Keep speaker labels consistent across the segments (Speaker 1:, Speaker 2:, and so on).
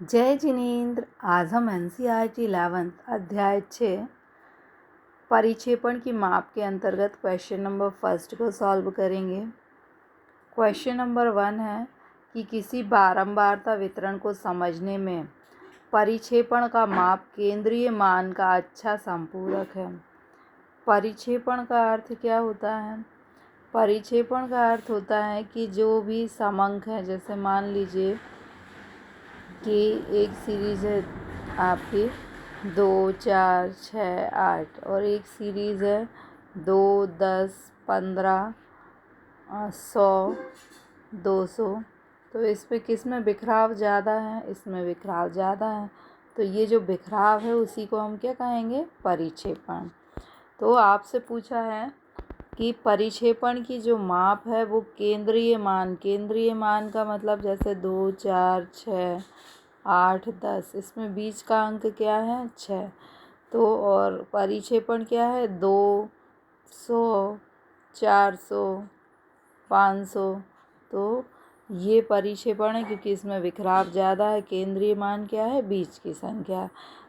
Speaker 1: जय जिनेंद्र। आज हम NCERT 11th अध्याय 6 परिक्षेपण की माप के अंतर्गत क्वेश्चन नंबर 1 को सॉल्व करेंगे। क्वेश्चन नंबर 1 है कि किसी बारंबारता वितरण को समझने में परिक्षेपण का माप केंद्रीय मान का अच्छा संपूरक है। परिक्षेपण का अर्थ क्या होता है? परिक्षेपण का अर्थ होता है कि जो भी समांक है, जैसे मान लीजिए कि एक सीरीज़ है आपकी 2, 4, 6, 8 और एक सीरीज़ है 2, 10, 15, 100, 200। तो इसमें किस में बिखराव ज़्यादा है? इसमें बिखराव ज़्यादा है। तो ये जो बिखराव है उसी को हम क्या कहेंगे? परिक्षेपण। तो आपसे पूछा है कि परिक्षेपण की जो माप है वो केंद्रीय मान का मतलब जैसे 2, 4, 6, 8, 10, इसमें बीच का अंक क्या है? 6। तो और परिक्षेपण क्या है? 200, 400, 500। तो ये परिक्षेपण है क्योंकि इसमें विखराव ज़्यादा है। केंद्रीय मान क्या है? बीच की संख्या।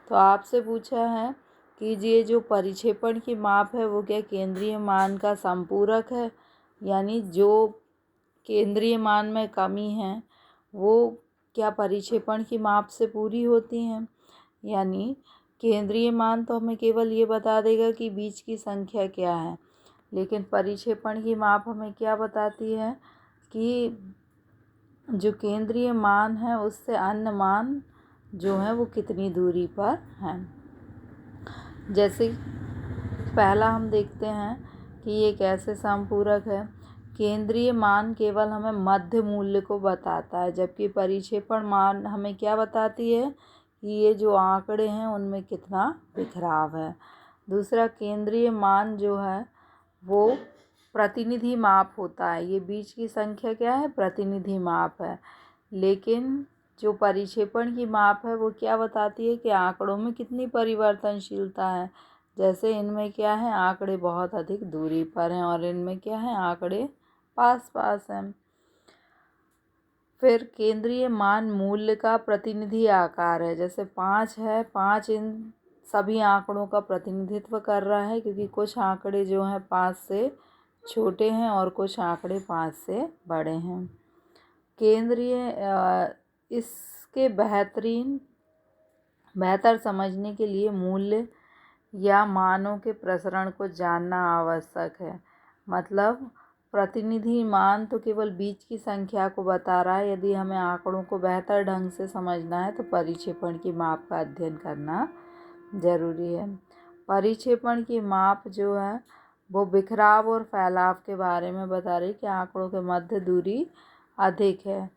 Speaker 1: तो आपसे पूछा है कि ये जो परिक्षेपण की माप है वो क्या केंद्रीय मान का संपूरक है, यानी जो केंद्रीय मान में कमी है वो क्या परिक्षेपण की माप से पूरी होती हैं। यानी केंद्रीय मान तो हमें केवल ये बता देगा कि बीच की संख्या क्या है, लेकिन परिक्षेपण की माप हमें क्या बताती है कि जो केंद्रीय मान है उससे अन्य मान जो है वो कितनी दूरी पर हैं। जैसे पहला हम देखते हैं कि ये कैसे संपूरक है। केंद्रीय मान केवल हमें मध्य मूल्य को बताता है, जबकि परिक्षेपण मान हमें क्या बताती है कि ये जो आंकड़े हैं उनमें कितना बिखराव है। दूसरा, केंद्रीय मान जो है वो प्रतिनिधि माप होता है। ये बीच की संख्या क्या है? प्रतिनिधि माप है। लेकिन जो परिक्षेपण की माप है वो क्या बताती है कि आंकड़ों में कितनी परिवर्तनशीलता है। जैसे इनमें क्या है? आंकड़े बहुत अधिक दूरी पर हैं और इनमें क्या है? आंकड़े पास पास हैं। फिर केंद्रीय मान मूल्य का प्रतिनिधि आकार है। जैसे 5 है, 5 इन सभी आंकड़ों का प्रतिनिधित्व कर रहा है, क्योंकि कुछ आंकड़े जो हैं 5 से छोटे हैं और कुछ आंकड़े 5 से बड़े हैं। इसके बेहतर समझने के लिए मूल्य या मानों के प्रसरण को जानना आवश्यक है। मतलब प्रतिनिधि मान तो केवल बीच की संख्या को बता रहा है। यदि हमें आंकड़ों को बेहतर ढंग से समझना है तो परिक्षेपण की माप का अध्ययन करना जरूरी है। परिक्षेपण की माप जो है वो बिखराव और फैलाव के बारे में बता रही कि आंकड़ों के मध्य दूरी अधिक है,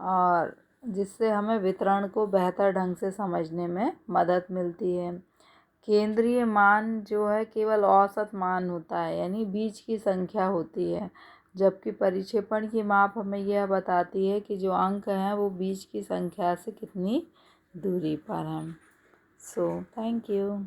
Speaker 1: और जिससे हमें वितरण को बेहतर ढंग से समझने में मदद मिलती है। केंद्रीय मान जो है केवल औसत मान होता है, यानी बीच की संख्या होती है, जबकि परिक्षेपण की माप हमें यह बताती है कि जो अंक हैं वो बीच की संख्या से कितनी दूरी पर हैं। So thank you.